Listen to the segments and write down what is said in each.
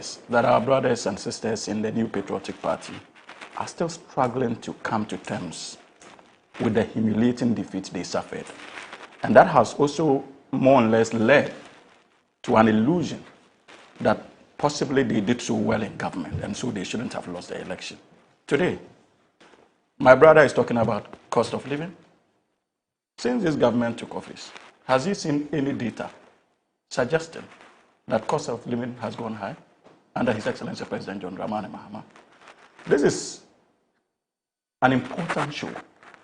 realize that our brothers and sisters in the New Patriotic Party are still struggling to come to terms with the humiliating defeat they suffered. And that has also more or less led to an illusion that possibly they did so well in government and so they shouldn't have lost the election. Today, my brother is talking about cost of living. Since this government took office, has he seen any data suggesting that cost of living has gone high under His Excellency President John Dramani Mahama? This is an important show.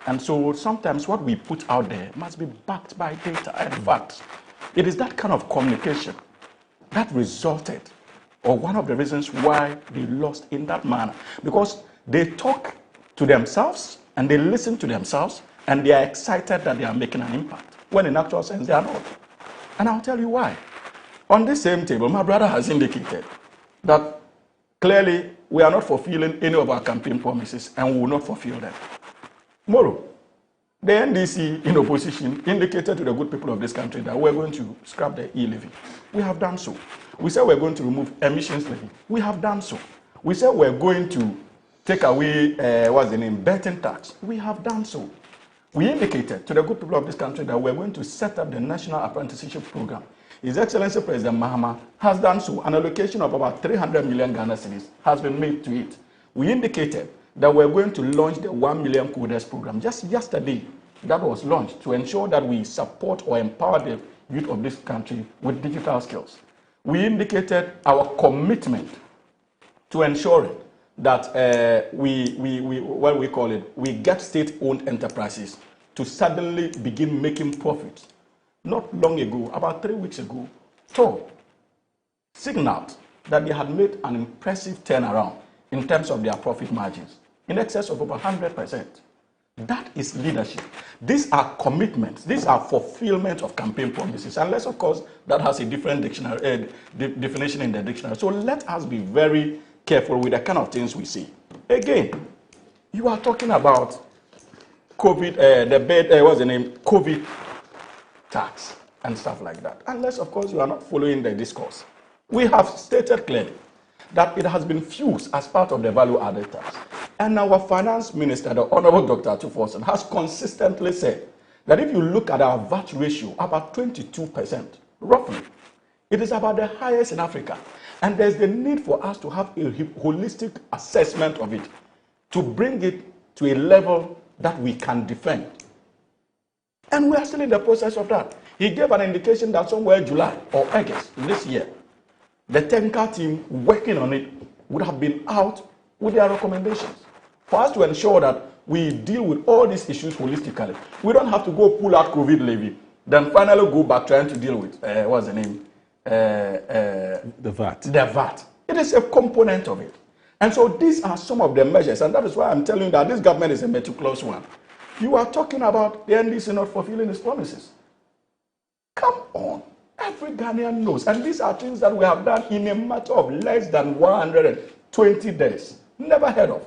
And so sometimes what we put out there must be backed by data and facts. It is that kind of communication that resulted, or one of the reasons why they lost in that manner. Because they talk to themselves and they listen to themselves and they are excited that they are making an impact, when in actual sense they are not. And I'll tell you why. On this same table, my brother has indicated that clearly we are not fulfilling any of our campaign promises and we will not fulfill them. Tomorrow, the NDC in opposition indicated to the good people of this country that we're going to scrap the e-levy. We have done so. We said we're going to remove emissions levy. We have done so. We said we're going to take away, betting tax. We have done so. We indicated to the good people of this country that we're going to set up the National Apprenticeship Program. His Excellency President Mahama has done so. An allocation of about 300 million Ghana cedis has been made to it. We indicated that we're going to launch the 1 million coders program. Just yesterday, that was launched to ensure that we support or empower the youth of this country with digital skills. We indicated our commitment to ensuring that we get state-owned enterprises to suddenly begin making profits. Not long ago, about 3 weeks ago, TOR signaled that they had made an impressive turnaround in terms of their profit margins, in excess of over 100%. That is leadership. These are commitments. These are fulfillment of campaign promises. Unless, of course, that has a different definition in the dictionary. So let us be very careful with the kind of things we say. Again, you are talking about COVID, COVID tax and stuff like that. Unless, of course, you are not following the discourse. We have stated clearly that it has been fused as part of the value-added tax. And our finance minister, the Honorable Dr. Tuforson, has consistently said that if you look at our VAT ratio, about 22%, roughly, it is about the highest in Africa. And there's the need for us to have a holistic assessment of it, to bring it to a level that we can defend. And we are still in the process of that. He gave an indication that somewhere July or August this year, the technical team working on it would have been out with their recommendations for us to ensure that we deal with all these issues holistically. We don't have to go pull out COVID levy, then finally go back trying to deal with, the VAT. The VAT. It is a component of it. And so these are some of the measures, and that is why I'm telling you that this government is a meticulous one. You are talking about the NDC not fulfilling its promises. Come on. Every Ghanaian knows. And these are things that we have done in a matter of less than 120 days. Never heard of.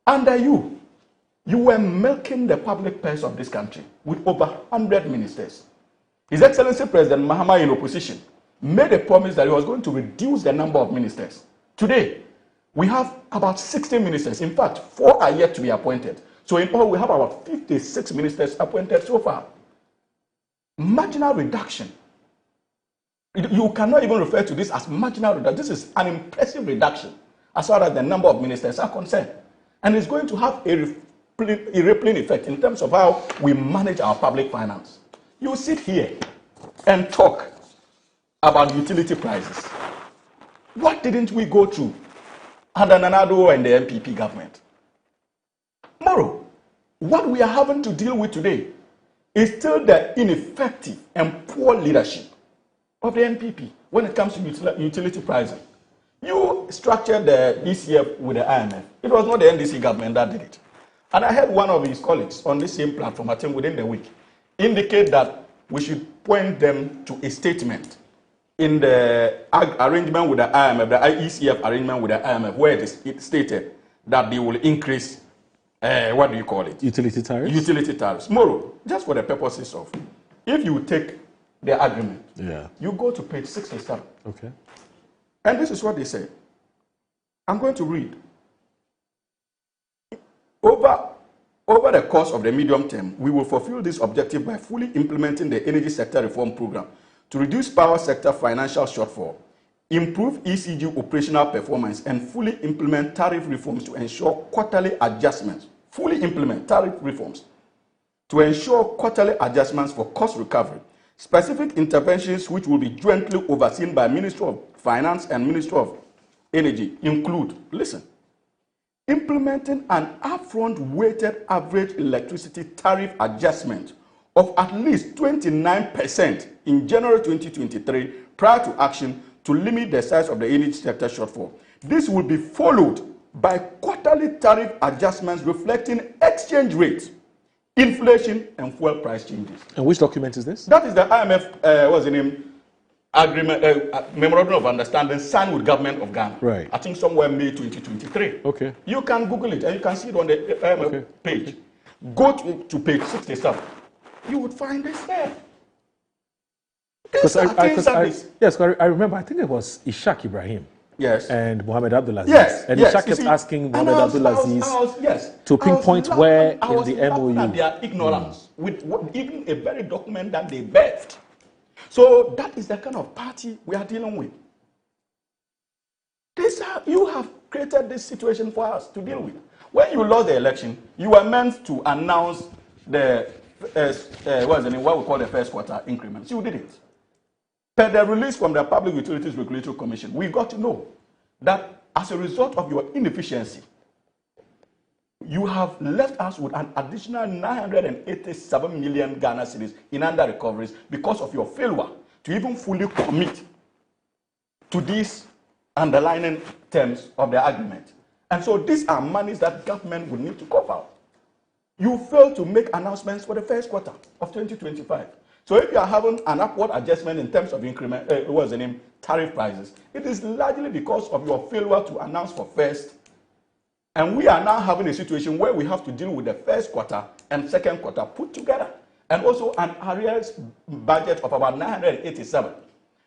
Under you were milking the public purse of this country with over 100 ministers. His Excellency President Mahama, in opposition, made a promise that he was going to reduce the number of ministers. Today, we have about 60 ministers. In fact, 4 are yet to be appointed. So in all, we have about 56 ministers appointed so far. Marginal reduction. You cannot even refer to this as marginal reduction. This is an impressive reduction as far as the number of ministers are concerned. And it's going to have a rippling effect in terms of how we manage our public finance. You sit here and talk about utility prices. What didn't we go through under Nanado and the NPP government? Tomorrow, what we are having to deal with today is still the ineffective and poor leadership of the NPP when it comes to utility pricing. You structured the ECF with the IMF. It was not the NDC government that did it. And I heard one of his colleagues on the same platform, I think within the week, indicate that we should point them to a statement in the arrangement with the IMF, the ECF arrangement with the IMF, where it stated that they will increase, Utility tariffs? Utility tariffs. Tomorrow, just for the purposes of, if you take the agreement, you go to page 67. Okay. And this is what they said. I'm going to read. Over the course of the medium term, we will fulfill this objective by fully implementing the energy sector reform program to reduce power sector financial shortfall, improve ECG operational performance, and fully implement tariff reforms to ensure quarterly adjustments. Fully implement tariff reforms to ensure quarterly adjustments for cost recovery. Specific interventions which will be jointly overseen by Ministry of Finance and Ministry of Energy include, listen, implementing an upfront weighted average electricity tariff adjustment of at least 29% in January 2023 prior to action to limit the size of the energy sector shortfall. This will be followed by quarterly tariff adjustments reflecting exchange rates, inflation, and fuel price changes. And which document is this? That is the IMF, what's the name? Agreement, memorandum of understanding signed with government of Ghana. Right. I think somewhere May 2023. Okay. You can Google it and you can see it on the page. Go to page 67. You would find this there. Because I remember, I think it was Ishaq Ibrahim. Yes. And Mohammed Abdulaziz. Yes. And yes. Ishaq kept asking Mohammed Abdulaziz to pinpoint where in the MOU. At their ignorance with even a very document that they birthed. So that is the kind of party we are dealing with. You have created this situation for us to deal with. When you lost the election, you were meant to announce the what we call the first quarter increments. You didn't. Per the release from the Public Utilities Regulatory Commission, we got to know that as a result of your inefficiency, you have left us with an additional 987 million Ghana cedis in under recoveries because of your failure to even fully commit to these underlying terms of the agreement. And so these are monies that government will need to cover. You failed to make announcements for the first quarter of 2025. So if you are having an upward adjustment in terms of increment, tariff prices, it is largely because of your failure to announce for first. And we are now having a situation where we have to deal with the first quarter and second quarter put together. And also an arrears budget of about 987.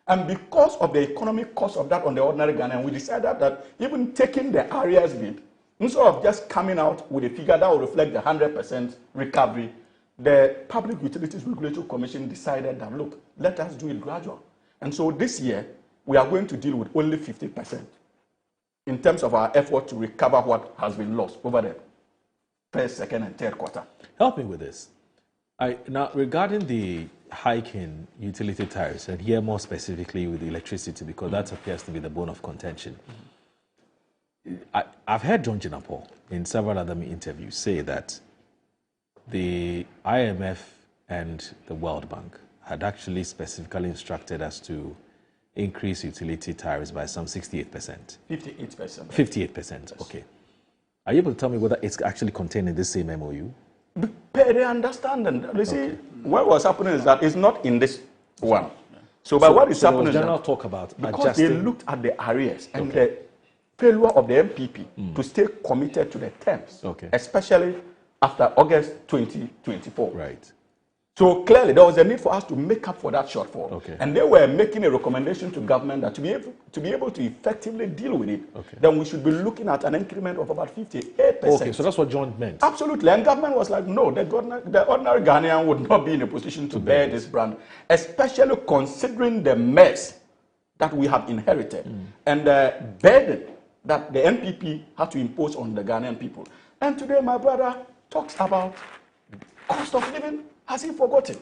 And because of the economic cost of that on the ordinary Ghanaian, we decided that even taking the arrears bid, instead of just coming out with a figure that will reflect the 100% recovery, the Public Utilities Regulatory Commission decided that, look, let us do it gradual. And so this year, we are going to deal with only 50%. In terms of our effort to recover what has been lost over the first, second, and third quarter. Help me with this. Now, regarding the hike in utility tariffs, and here more specifically with electricity, because that appears to be the bone of contention. I've heard John Jinapor in several other interviews say that the IMF and the World Bank had actually specifically instructed us to increase utility tariffs by some 68%. 58%. 58%, yes. Okay. Are you able to tell me whether it's actually contained in this same MOU? Per the understanding, you see, what was happening is that it's not in this one. So, but what is happening is general talk about because adjusting. they looked at the arrears and the failure of the NPP to stay committed to the terms, especially after August 2024. Right. So clearly, there was a need for us to make up for that shortfall. And they were making a recommendation to government that to be able to effectively deal with it, then we should be looking at an increment of about 58%. Okay, so that's what John meant. Absolutely. And government was like, no, the ordinary Ghanaian would not be in a position to bear this brand, especially considering the mess that we have inherited and the burden that the NPP had to impose on the Ghanaian people. And today, my brother talks about cost of living. Has he forgotten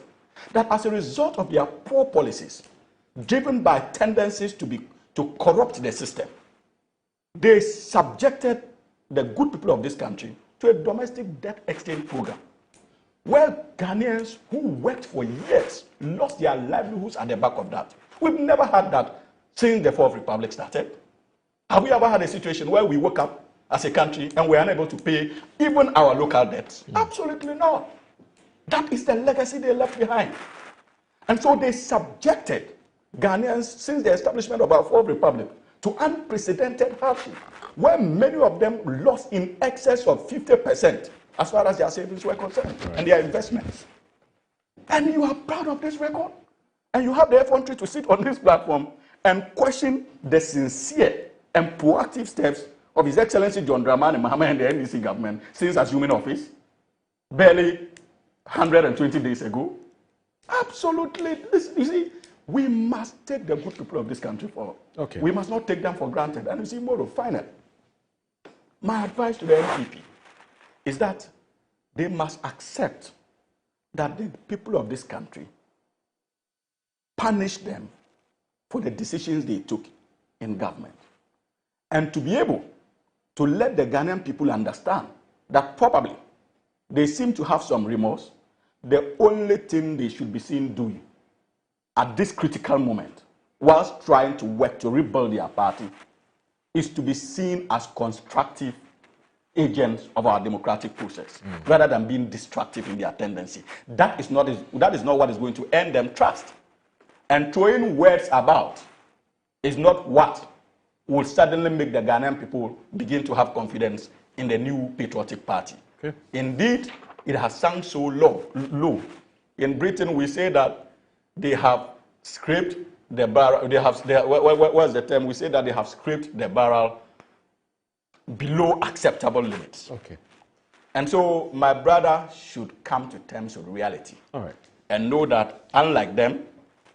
that as a result of their poor policies, driven by tendencies to corrupt the system, they subjected the good people of this country to a domestic debt exchange program, where Ghanaians who worked for years lost their livelihoods at the back of that. We've never had that since the Fourth Republic started. Have we ever had a situation where we woke up as a country and we're unable to pay even our local debts? Absolutely not. That is the legacy they left behind. And so they subjected Ghanaians since the establishment of our Fourth Republic to unprecedented hardship, where many of them lost in excess of 50% as far as their savings were concerned and their investments. And you are proud of this record. And you have the effrontery to sit on this platform and question the sincere and proactive steps of His Excellency John Dramani Mahama and the NDC government since assuming office, barely 120 days ago? Absolutely. You see, we must take the good people of this country forward. Okay. We must not take them for granted. And you see, Moro, finally, my advice to the NPP is that they must accept that the people of this country punish them for the decisions they took in government. And to be able to let the Ghanaian people understand that probably they seem to have some remorse. The only thing they should be seen doing at this critical moment, whilst trying to work to rebuild their party, is to be seen as constructive agents of our democratic process, rather than being destructive in their tendency. That is not what is going to earn them trust. And throwing words about is not what will suddenly make the Ghanaian people begin to have confidence in the new patriotic party. Okay. Indeed, it has sunk so low. In Britain, we say that they have scraped the barrel. What's the term? We say that they have scraped the barrel below acceptable limits. Okay. And so my brother should come to terms with reality. All right. And know that, unlike them,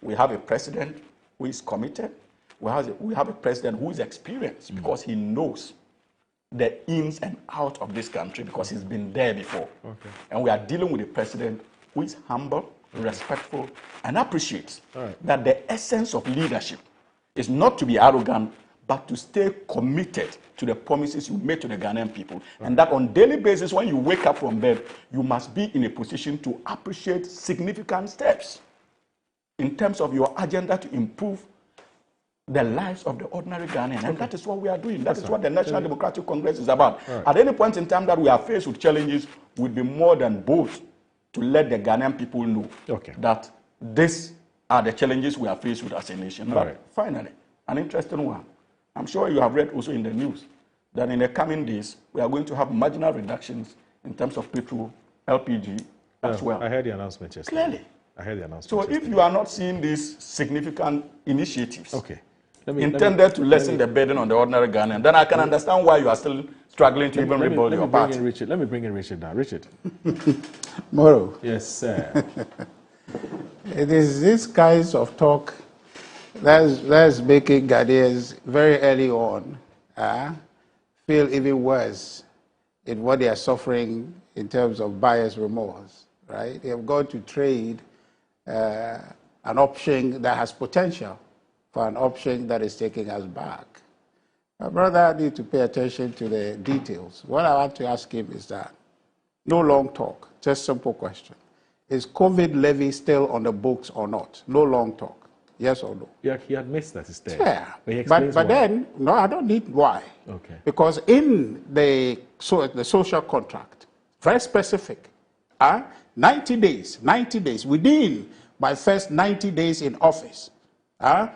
we have a president who is committed. We have a president who is experienced because he knows the ins and outs of this country because he's been there before. Okay. And we are dealing with a president who is humble, respectful, and appreciates that the essence of leadership is not to be arrogant, but to stay committed to the promises you made to the Ghanaian people. And that on a daily basis, when you wake up from bed, you must be in a position to appreciate significant steps in terms of your agenda to improve the lives of the ordinary Ghanaian. And that is what we are doing. That is what the National Democratic Congress is about. At any point in time that we are faced with challenges, we'll be more than bold to let the Ghanaian people know that these are the challenges we are faced with as a nation. But finally, an interesting one. I'm sure you have read also in the news that in the coming days, we are going to have marginal reductions in terms of petrol, LPG as well. I heard the announcement yesterday. Clearly. I heard the announcement So yesterday. if you are not seeing these significant initiatives intended to lessen the burden on the ordinary Ghanaian, then I can understand why you are still struggling to even rebuild your party. Let me bring in Richard now. Richard. Moro. Yes, sir. It is this kinds of talk that's making Ghanaians very early on feel even worse in what they are suffering in terms of buyer's remorse, right? They have gone to trade an option that has potential for an option that is taking us back. My brother needs to pay attention to the details. What I want to ask him is that, no long talk, just simple question. Is COVID levy still on the books or not? No long talk. Yes or no? Yeah, he admits that it's there. Yeah. But then, no, I don't need why. Okay. Because in the social contract, very specific, 90 days, within my first 90 days in office,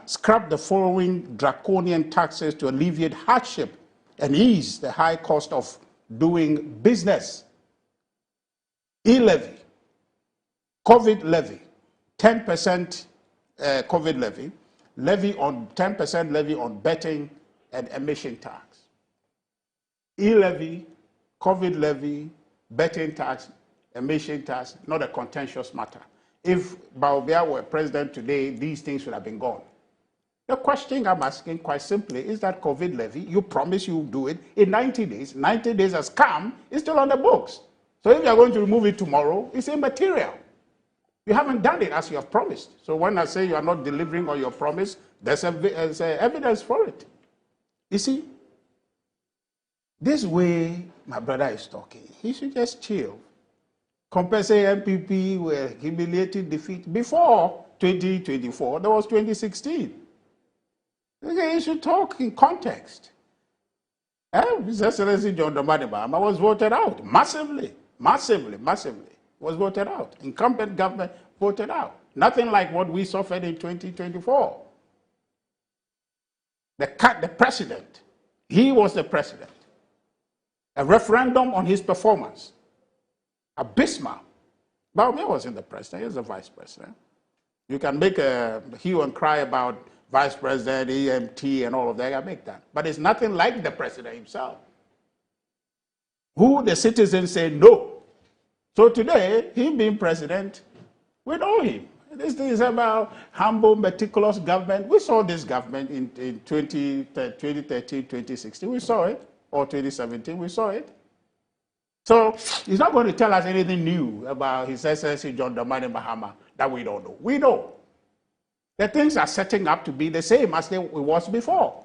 scrap the following draconian taxes to alleviate hardship and ease the high cost of doing business. E-levy, COVID levy, 10% COVID levy, 10% levy on betting and emission tax. E-levy, COVID levy, betting tax, emission tax, not a contentious matter. If Baobia were president today, these things would have been gone. The question I'm asking quite simply is that COVID levy, you promise you do it in 90 days. 90 days has come, it's still on the books. So if you're going to remove it tomorrow, it's immaterial. You haven't done it as you have promised. So when I say you are not delivering on your promise, there's evidence for it. You see, this way my brother is talking, he should just chill. Compensate NPP with humiliating defeat. Before 2024, there was 2016. Okay, you should talk in context. His Excellency John Dramani Mahama was voted out massively. Was voted out. Incumbent government voted out. Nothing like what we suffered in 2024. The president, he was the president. A referendum on his performance. Abysmal. Baumia wasn't the president, he was the vice president. You can make a hue and cry about vice president, EMT, and all of that can make that. But it's nothing like the president himself, who the citizens say no. So today, him being president, we know him. This thing is about humble, meticulous government. We saw this government in 2013, 2016. We saw it. Or 2017, we saw it. So he's not going to tell us anything new about His Excellency John Dramani Mahama that we don't know. We know. The things are setting up to be the same as it was before.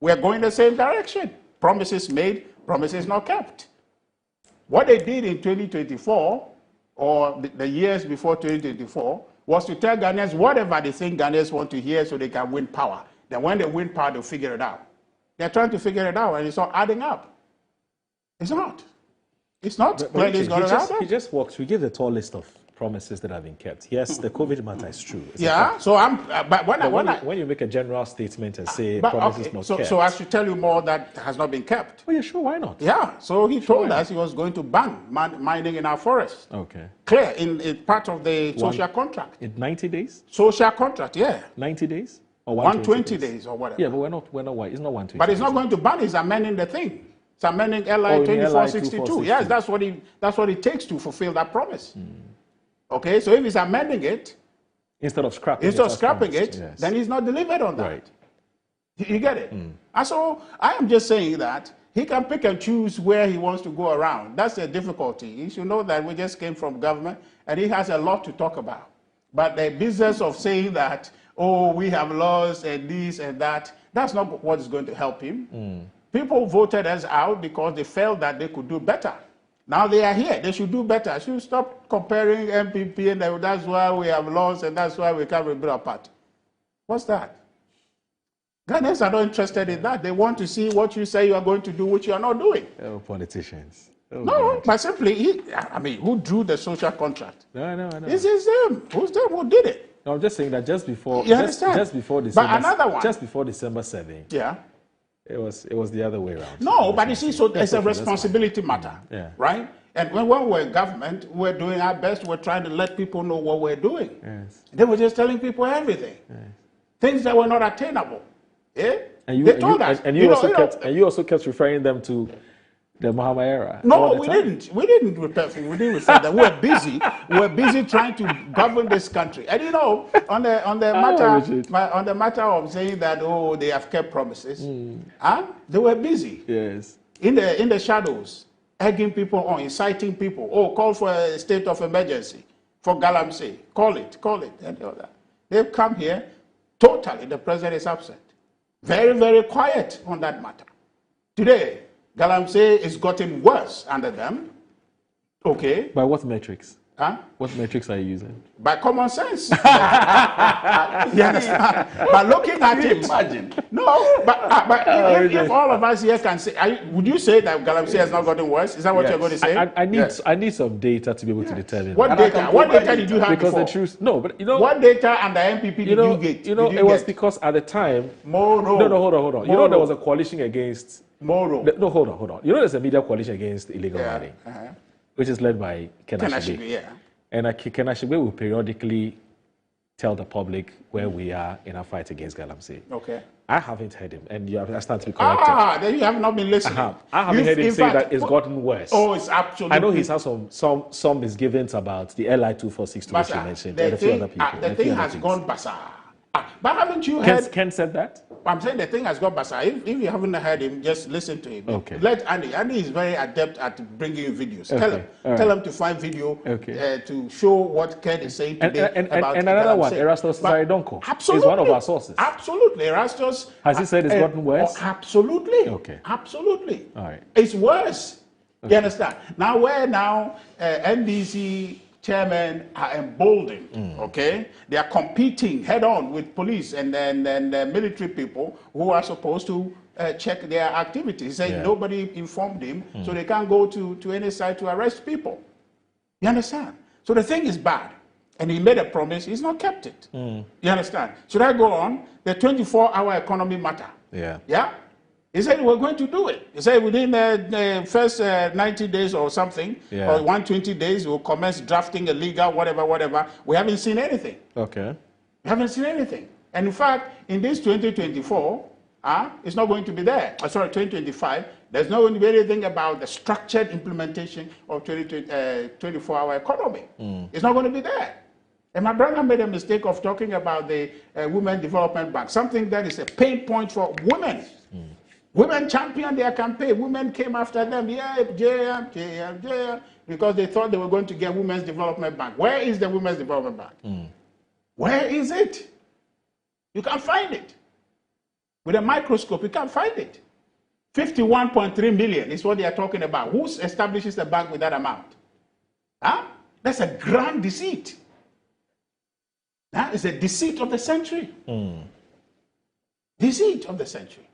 We're going the same direction. Promises made, promises not kept. What they did in 2024, or the years before 2024, was to tell Ghanaians whatever they think Ghanaians want to hear so they can win power. Then when they win power, they'll figure it out. They're trying to figure it out, and it's not adding up. It's not. It's not. He just walked. We give the tall list of promises that have been kept. Yes, the COVID matter is true. Yeah. So but when you make a general statement and say promises not kept. So I should tell you more that has not been kept. Oh yeah, sure. Why not? Yeah. So he told us he was going to ban mining in our forest. Okay. Clear in part of the social contract. In 90 days. Social contract. Yeah. 90 days. Or 120 days or whatever. Yeah, but we're not. It's not 120. But it's not going to ban. It's amending the thing. It's amending LI 2462. Yes, that's what it takes to fulfill that promise. Okay, so if he's amending it, instead of scrapping it, yes, then he's not delivered on that. Right. You get it? And so I am just saying that he can pick and choose where he wants to go around. That's the difficulty. You should know that we just came from government, and he has a lot to talk about. But the business of saying that, oh, we have laws and this and that, that's not what is going to help him. People voted us out because they felt that they could do better. Now they are here. They should do better. Should stop comparing NPP and that's why we have laws and that's why we can't rebuild our party. What's that? Ghanaians are not interested in that. They want to see what you say you are going to do, which you are not doing. Oh, politicians. Oh, no, but simply, who drew the social contract? No. It's them. Who's them? Who did it? No, I'm just saying that just before December, but another one. Just before December 7. Yeah. It was the other way around. No, but you see, so it's a responsibility matter, right? And when we're government, we're doing our best. We're trying to let people know what we're doing. Yes. They were just telling people everything, things that were not attainable. Yeah, they told us. And you also kept referring them to the Mahama era. No, we didn't. We didn't refer them. We're busy. We're busy trying to govern this country. And on the matter of saying that they have kept promises, they were busy. Yes. In the shadows, egging people on, inciting people. Call for a state of emergency for Galamsey. Call it, and all that. They've come here totally. The president is absent. Very, very quiet on that matter. Today, Galamsey is gotten worse under them. Okay. By what metrics? Huh? What metrics are you using? By common sense. You understand? By looking at it. Imagine. No, but if all of us here can say, would you say that Galamsey has not gotten worse? Is that what you're going to say? I need some data to be able to determine. What data? What data did you have because before? The truth, no, but what data and the NPP did you get? It was because at the time. Hold on. There was a coalition against. Moro. No, hold on. There's a media coalition against illegal mining, which is led by Ken Ashigbe. And Ken Ashigbe will periodically tell the public where we are in our fight against Galamsey. Okay. I haven't heard him, and I stand to be corrected. Then you have not been listening. I haven't heard him say that it's gotten worse. Oh, it's absolutely. I know he's had some misgivings about the LI 2462 which you mentioned, and a few other people. The thing has gone bazaar. But haven't you heard? Ken said that? I'm saying the thing has gone bazaar. If you haven't heard him, just listen to him. Okay. Let Andy. Andy is very adept at bringing you videos. Okay. Tell him to find video to show what Ken is saying today about. And another one, Erastus Saridonko. Absolutely. Is one of our sources. Absolutely, Erastus. Has he said it's gotten worse? Absolutely. Okay. Absolutely. All right. It's worse. Okay. You understand? Now, NDC chairmen are emboldened, okay? They are competing head-on with police and military people who are supposed to check their activities. He said nobody informed him, so they can't go to any site to arrest people. You understand? So the thing is bad. And he made a promise, he's not kept it. You understand? Should I go on? The 24-hour economy matter. Yeah? He said we're going to do it. He said within the first 90 days or something, or 120 days, we'll commence drafting a legal, whatever. We haven't seen anything. Okay. We haven't seen anything. And in fact, in this 2024, it's not going to be there. Sorry, 2025, there's not going to be anything about the structured implementation of 24-hour economy. It's not going to be there. And my brother made a mistake of talking about the Women Development Bank, something that is a pain point for women. Women championed their campaign. Women came after them, JM, because they thought they were going to get Women's Development Bank. Where is the Women's Development Bank? Where is it? You can't find it. With a microscope, you can't find it. 51.3 million is what they are talking about. Who establishes a bank with that amount? That's a grand deceit. It's a deceit of the century. Deceit of the century.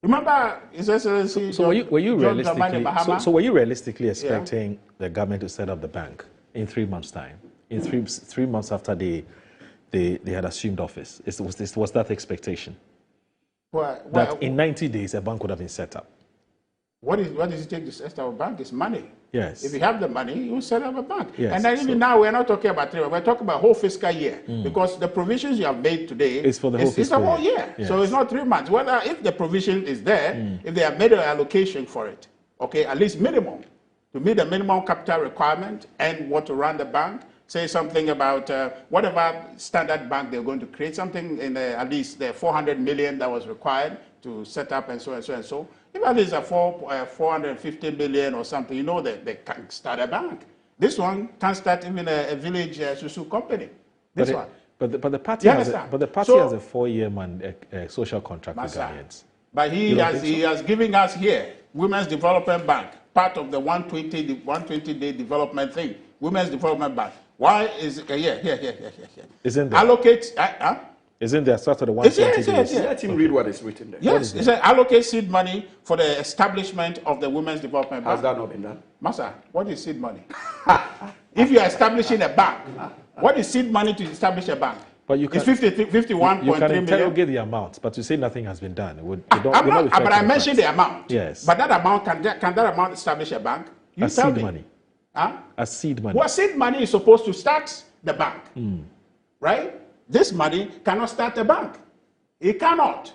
Remember, so were you realistically expecting the government to set up the bank in 3 months' time? In three months after they had assumed office, was that the expectation? That in 90 days a bank would have been set up. What does it take to set up a bank? It's money. Yes. If you have the money, you set up a bank. Yes. And then even now, we're not talking about 3 months. We're talking about whole fiscal year. Because the provisions you have made today is for the whole fiscal year. It's a whole year. Yes. So it's not 3 months. Whether if the provision is there, if they have made an allocation for it, okay, at least minimum, to meet the minimum capital requirement and what to run the bank, say something about whatever standard bank they're going to create, something in at least the 400 million that was required to set up and so and so and so. If that is a 450 million or something, you know that they can start a bank. This one can start even a village susu company. This one. But the party has a 4-year social contract with Ghanaians. But he has given us here Women's Development Bank, part of the 120-day development thing. Women's Development Bank. Why is it here? Isn't there? Allocate. Isn't there sort of the 120 days? Let him read what is written there. Yes, it says allocate seed money for the establishment of the Women's Development Bank. Has that not been done? Master, what is seed money? If you are establishing a bank, what is seed money to establish a bank? But you can, it's 51.3 you can interrogate million. the amount, but you say nothing has been done. But I mentioned the amount. Yes. But that amount, can that amount establish a bank? You as tell seed me. money. As seed money. Well, seed money is supposed to start the bank. Right? This money cannot start a bank. It cannot.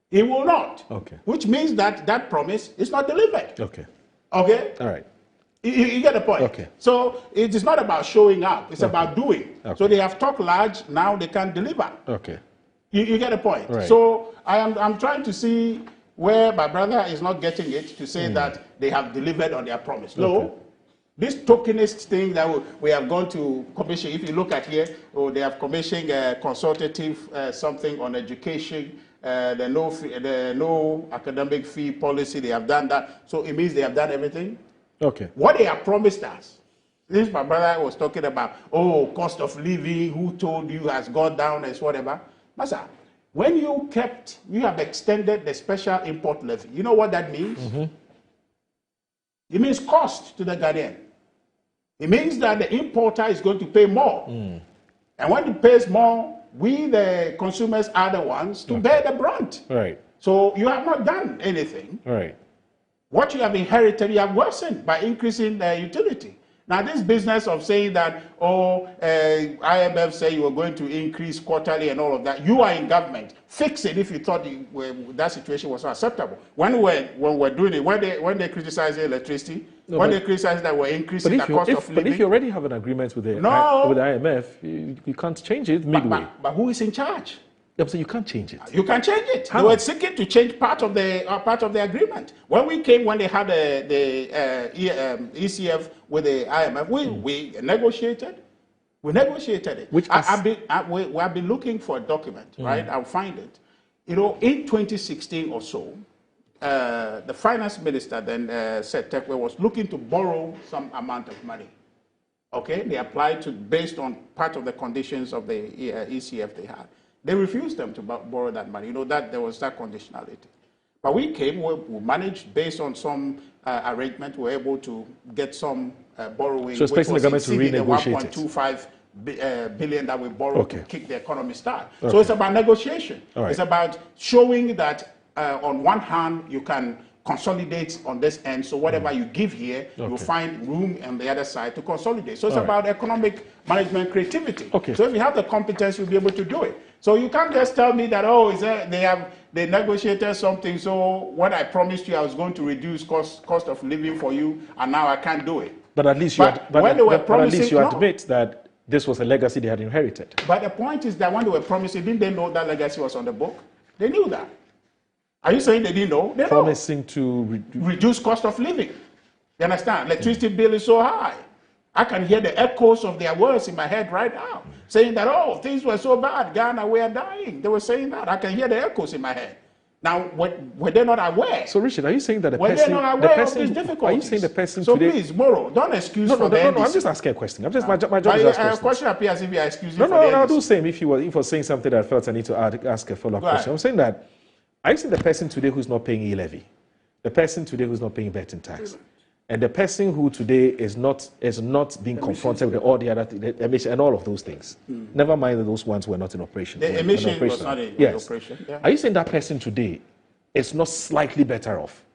It will not. Okay. Which means that that promise is not delivered. Okay. Okay? All right. You get the point? Okay. So it is not about showing up. It's about doing. Okay. So they have talked large. Now they can deliver. Okay. You get the point? Right. So I'm trying to see where my brother is not getting it to say that they have delivered on their promise. No. Okay. This tokenist thing that we have gone to commission, if you look at here, they have commissioned a consultative something on education, the no academic fee policy, they have done that. So it means they have done everything. Okay. What they have promised us, this my brother was talking about, cost of living, who told you has gone down and whatever. Master, when you have extended the special import levy, you know what that means? It means cost to the Ghanaian. It means that the importer is going to pay more. And when he pays more, we, the consumers, are the ones to bear the brunt. Right. So you have not done anything. Right. What you have inherited, you have worsened by increasing the utility. Now, this business of saying that, IMF say you were going to increase quarterly and all of that, you are in government. Fix it if you thought that situation was acceptable. When we're doing it, when they criticize the electricity, they criticize that we're increasing the cost of living. But if you already have an agreement with the IMF, you can't change it midway. But who is in charge? Yeah, so you can't change it. You can change it. How? They were seeking to change part of the agreement. When they had the ECF with the IMF, we negotiated. We negotiated it. We have been looking for a document, right? I'll find it. In 2016 or so, the finance minister then said Tekwe was looking to borrow some amount of money. Okay, they applied based on part of the conditions of the ECF they had. They refused them to borrow that money. That there was that conditionality. But we managed based on some arrangement, we were able to get some borrowing. So expecting the government to renegotiate the 1.25 billion that we borrowed to kick the economy start. So it's about negotiation. Right. It's about showing that on one hand you can consolidate on this end. So whatever you give here, you'll find room on the other side to consolidate. So it's about economic management creativity. So if you have the competence, you'll be able to do it. So you can't just tell me that, oh, they negotiated something, so what I promised you I was going to reduce cost of living for you, and now I can't do it. But at least you admit that this was a legacy they had inherited. But the point is that when they were promising, didn't they know that legacy was on the book? They knew that. Are you saying they didn't know? They promising to reduce cost of living. You understand? Electricity bill is so high. I can hear the echoes of their words in my head right now, saying that, oh, things were so bad, Ghana, we are dying. They were saying that. I can hear the echoes in my head. Now, were they not aware? So, Richard, are you saying that they not aware of these difficulties? Are you saying the person so today? So please, Moro, don't excuse for the NDC. No, I'm just asking a question. I'm just, my job is to ask questions. Question appears as if you are excusing No, for the NDC. I'll do the same. If you were saying something that I felt I need to ask a follow-up question. I'm saying that, are you saying the person today who's not paying e-levy, the person today who's not paying betting tax, and the person who today is not being confronted with all the other emission and all of those things? Never mind that those ones were not in operation. The emission was not in operation. Yeah. Are you saying that person today is not slightly better off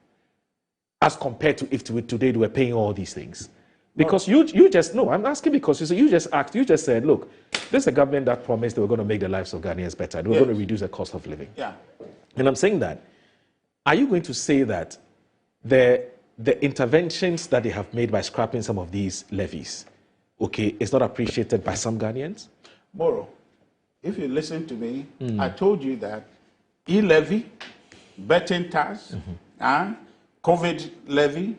as compared to if today they were paying all these things? Because you just, no, I'm asking because you just said, look, this is a government that promised they were going to make the lives of Ghanaians better. They were going to reduce the cost of living. Yeah. And I'm saying that, are you going to say that the interventions that they have made by scrapping some of these levies, is not appreciated by some Ghanaians? Moro, if you listen to me, I told you that e-levy, betting tax, COVID levy,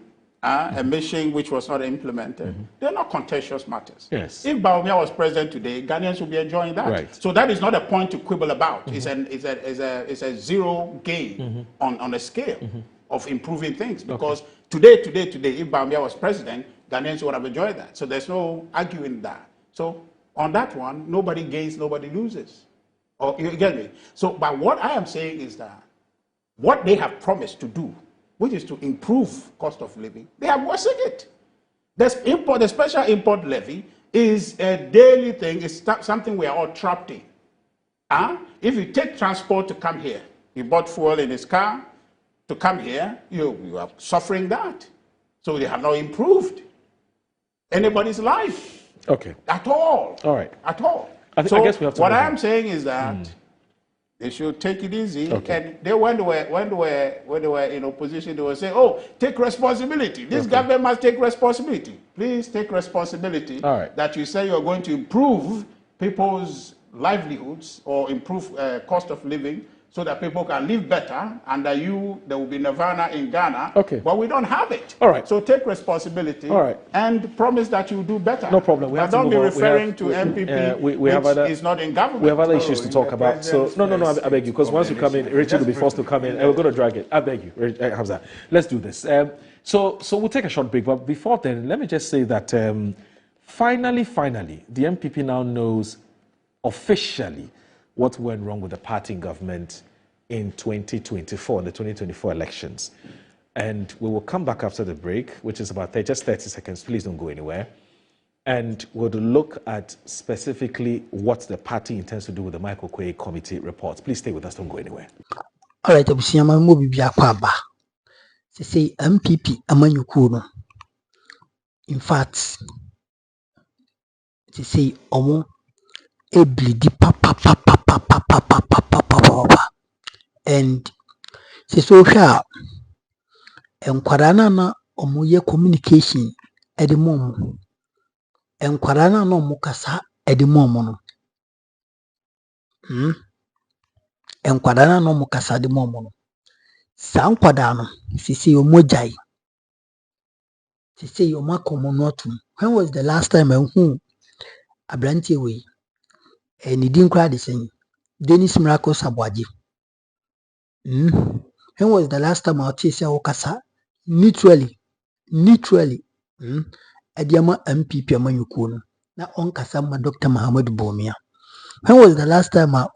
emission which was not implemented, they're not contentious matters. Yes. If Baumia was president today, Ghanaians would be enjoying that. Right. So that is not a point to quibble about. It's a zero gain on a scale of improving things. Because today, if Baumia was president, Ghanaians would have enjoyed that. So there's no arguing that. So on that one, nobody gains, nobody loses. Or you get me? So, but what I am saying is that what they have promised to do, which is to improve cost of living, they are worsening it. The special import levy is a daily thing. It's something we are all trapped in. If you take transport to come here, you bought fuel in his car to come here, you are suffering that. So they have not improved anybody's life. At all. All right. At all. I guess we have to what I am saying is that they should take it easy. And when they were in opposition, they would say, oh, take responsibility. This government must take responsibility. Please take responsibility that you say you're going to improve people's livelihoods or improve cost of living so that people can live better. Under you, there will be nirvana in Ghana. But we don't have it. All right. So take responsibility and promise that you'll do better. No problem. But don't be referring to NPP, which is not in government. We have other issues to talk about. So, no, I beg you, because once you come in, Richard will be forced to come in, and we're going to drag it. I beg you, Hamza. Let's do this. So we'll take a short break. But before then, let me just say that finally, the NPP now knows officially what went wrong with the party government in 2024, the 2024 elections. And we will come back after the break, which is about just 30 seconds. Please don't go anywhere. And we'll look at specifically what the party intends to do with the Michael Quay committee reports. Please stay with us. Don't go anywhere. All right, Abusiyama Mobi Biakwaba. Say MPP Amanyukuno. In fact, they say Omo Eblidi papa. And say so sharp. And Kwarana Omo ye communication at the moment. And Kwarana no Mukasa at the moment. And Kwarana no Mukasa at the moment. San Kwadano, Sisi Omojai. Sisi Omakomonotum. When was the last time who a branty way? And he didn't cry the same. Dennis Miracle Sabwaji. When was the last time our Tisa Okasa? Literally. Adiama MPP Amanyukuno. Na Onkasama Dr. Muhammad Bomia. When was the last time a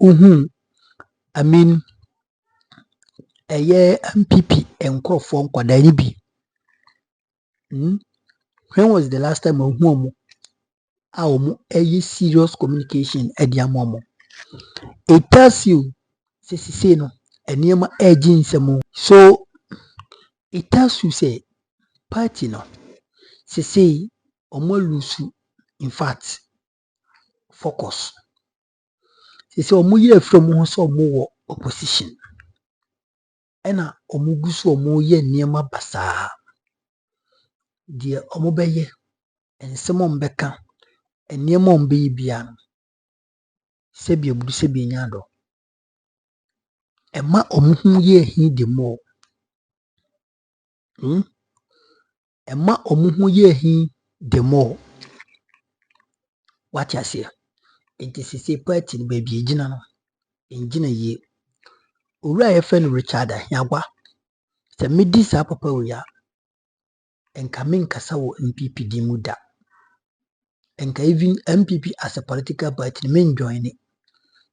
year MPP and call for Kwadanibi? When was the last time a serious communication at Yamomo? It tells you, Sisino, a near urging some. So it tells you say party no say omo lose in fact focus. Say omo ye from ho so omo wo opposition. Ena omo gu so omo ye niema basa. Die omo beye ensem ombeka niema ombe bia no sebi ebudu sebi nyado. Ema omo hu ye hi de mo. Ema omo hu ye hi de mo. What you say? It is say party no baby ejina no. Enjina ye. Owura ye friend Richard Ahyawa. Se medi sa papa we ya. Enka me nkasa wo NPP di mu da. Enka even NPP as a political party me join it.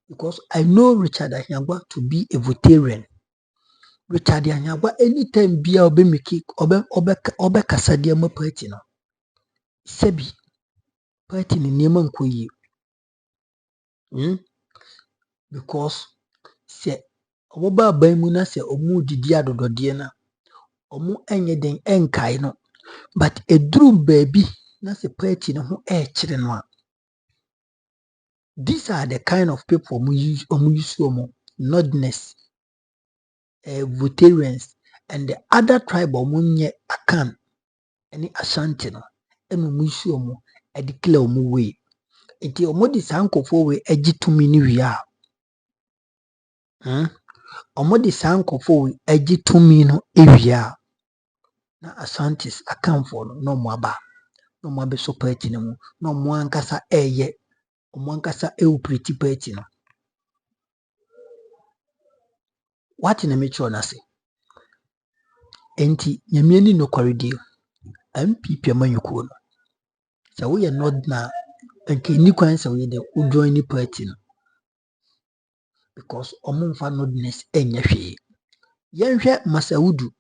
Because I know Richard Ahyawa to be a veteran. Richard Ahyawa anytime bia obe meki obe kasa dia ma party no. Sebi party ni niema nko yi. Because se omo ba ban mu na se omo didi adodode na omo enye den enkai no. But eduru baby na se party no ho kire no a. These are the kind of people omo use nordness, Voltarians and the other tribe omo nye Akan any Ashanti no eno omo use omo e declare omo way. Enti omo di sankofo we agitumi ni wi a. Omo di sankofo we agitumi no ewi a. Na Ashantis Akanfo no no mo aba. No mo abe so party no mu. No mo ankasa eye. Omo ankasa pretty party no. What in a metro na say? Enti nyame ni no koridi MPP amanyuko no. So we are not na nke ni kwan say we dey join the party no. Because omo mfa nodness enya hwe. Yenhwe Masaudu.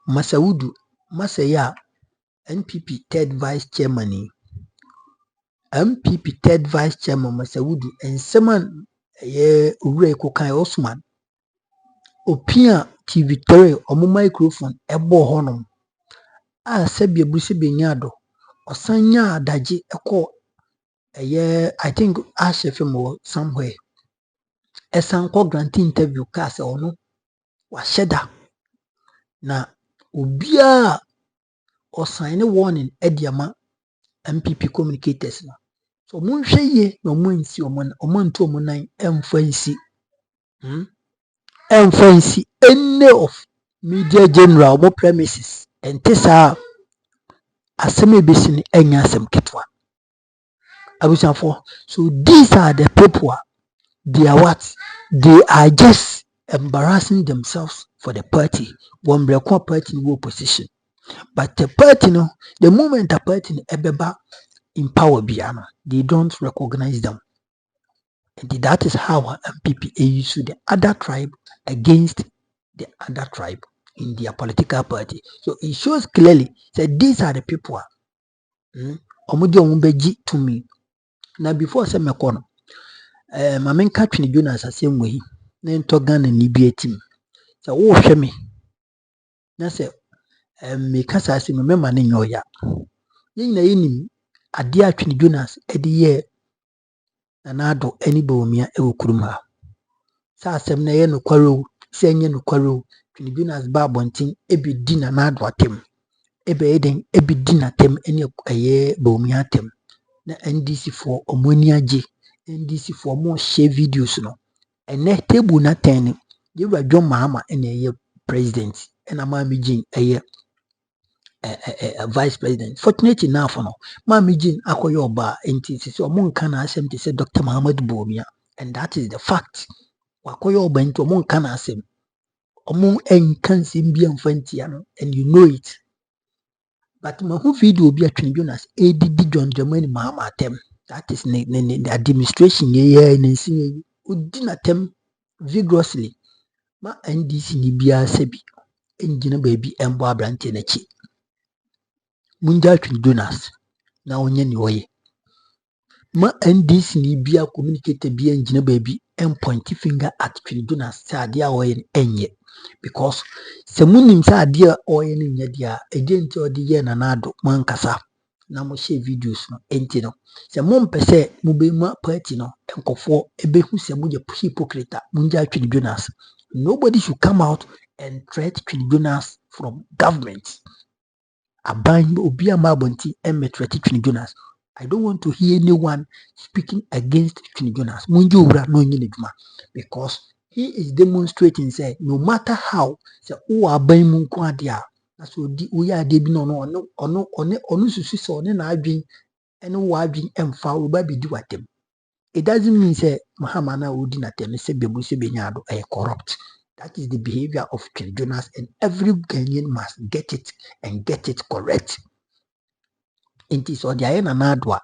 Masaudu Masaya NPP third vice chairman ni. MPP third vice chairman Masaudu enseman ye owura ekokan Osman. Opia TV3 omo microphone ebo honom. Sebi ebu sebi nyado. Osanya adaji eko I think chef mo somewhere. Esanko grant interview ka se ono wa sheda na obia osign warning ediama NPP communicators no. So munhwe ye na omunsi omonto omunan emfansi. Emfansi any of media general mo premises entisa aseme besini enya asem ketwa. Abusanfo. So these are the people they are what? They are just embarrassing themselves for the party. One break party in opposition. But the party no, the moment the party ebeba in power biano, they don't recognize them. And that is how MPP use the other tribe against the other tribe in their political party. So it shows clearly that these are the people omudi omubeji to me. Now before say me kono Mamen Catherine Jonas asem we na ento Ghana ni bi etim. So wo hwe me na se me kasa asem me ma ne nyoya. Yin na yenim ade atwene Jonas ede ye na ado ani bawumia e wokurum ha. Sa asem na ye no kwaro se enye no kwaro twene Jonas ba bontin ebi di na ado atem. Ebe eden ebi di na tem ene eye bawumia atem. Na NDC for omoni age NDC for more share videos no. Ene table na 10 yewa John Mahama ene ye president ena Mami Jean eye vice president. Fortunately enough no Mami Jean akoye oba enti sisi omo nka na asem te se Dr. Muhammad Bawumia, and that is the fact. Wakoye oba enti omo nka na asem. Omo enka nsem bia mfantia no, and you know it. But mahu video bi atwene Jonas edidi John Dramani Mahama atem. That is the administration ye nansi udina tem vigorously. Ma NDC ni bia sebi engine baby embo abrante na chi. Munja twin Jonas na onye ni oye. Ma NDC ni bia communicator bia engine baby point finger at twin Jonas sa dia oye enye. Because sɛ munim sɛ adeɛ a ɔyɛ no nyɛ deɛ a ɛdeɛ nti ɔde yɛ Nana-Addo mo ankasa na mo share videos no enti no sɛ mompɛ sɛ mobɛma party no nkɔfoɔ ɛbɛhu sɛ moyɛ hypocrite a mongya Twene Jonas. Nobody should come out and threat Twene Jonas from government. Aban obi ama abɔnten ɛmmɛ threat Twene Jonas. I don't want to hear anyone speaking against Twene Jonas. Munji owura no nyi nedwuma because he is demonstrating say no matter how say wo aban mu nko ade a na so di wo ya ade bi no ono susu say one na adwen ene wo adwen emfa wo ba bi di watem. It doesn't mean say Mahama na odi na tem say bebu say benya ado corrupt. That is the behavior of Twene Jonas and every Ghanaian must get it and get it correct. Inti so de aye Nana-Addo a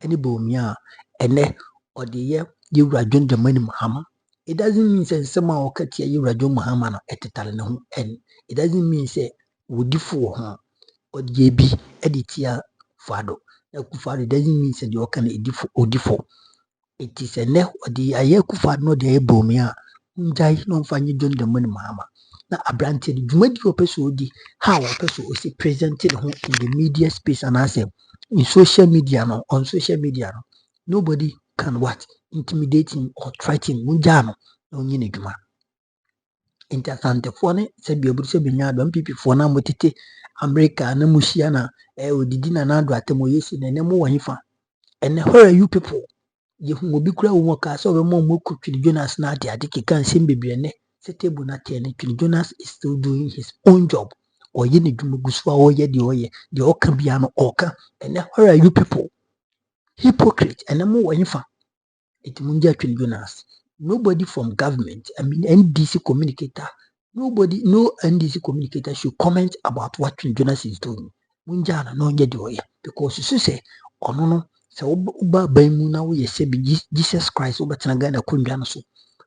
ene bomi a ene ode ye yewura John Dramani Mahama. It doesn't mean say nsema o katia yewura John Mahama na etetale ne ho and it doesn't mean say wodi fo ho ode bi editia fado na kufado. It doesn't mean say de o kan odifo. It is ene ode aye kufado no de bomi a njai no mfanye John Dramani Mahama na abrante de dwumadi opeso odi how opeso o se presented ho in the media space and as in social media no on social media no nobody can what intimidate him or threaten munjano no nyi nedwuma. Interesante fo ne se bia buru se benya do NPP fo na motete America na mushia na odidi Nana-Addo atemo yesi na nemo wanyifa and where are you people yehu obi kura wo ka so be mo Twene Jonas na ade keka nsem bebre ne se table na te ne Twene Jonas is still doing his own job or ye ne dwuma guso a oye de oka bia no oka and where are you people hypocrite and mo wanyifa it munja Twene Jonas. Nobody from government, I mean NDC communicator, nobody, no NDC communicator should comment about what Twene Jonas is doing. Munja na no nye de because you say ono no se uba baimu na wo yese bi Jesus Christ uba tena na kundwa no so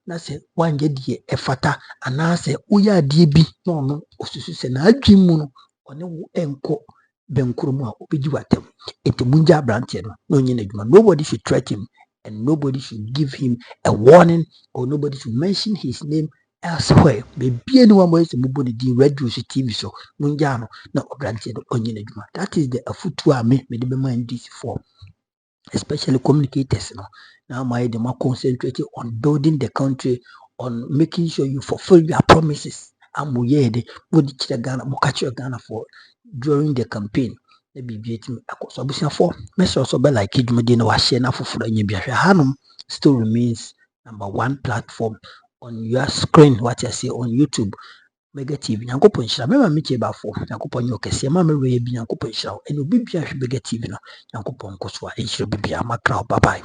na se wanje de efata ana se uya ade bi na ono osusu se na adwin mu no one wo enko benkuru mu a obegi watem ete munja abrante no nye nedwuma. Nobody should threaten him and nobody should give him a warning or nobody should mention his name elsewhere. Maybe anyone wants to move on the radio TV so munja no na abrante no onye nedwuma. That is the afutu me the mind this for. Especially communicators now my them are concentrating on building the country, on making sure you fulfill your promises. Amuyede would Ghana Mokachio Ghana for during the campaign. Maybe beating a course of for Mr. Sobe like Kidmodino was shena for Hanum still remains #1 platform on your screen. What I say on YouTube. Mega TV nyankopon hira mema metie bafo nyankopon nye okese ma me we bi nyankopon hira eno bibia hwe Mega TV no nyankopon koso a hira bibia makra bye bye.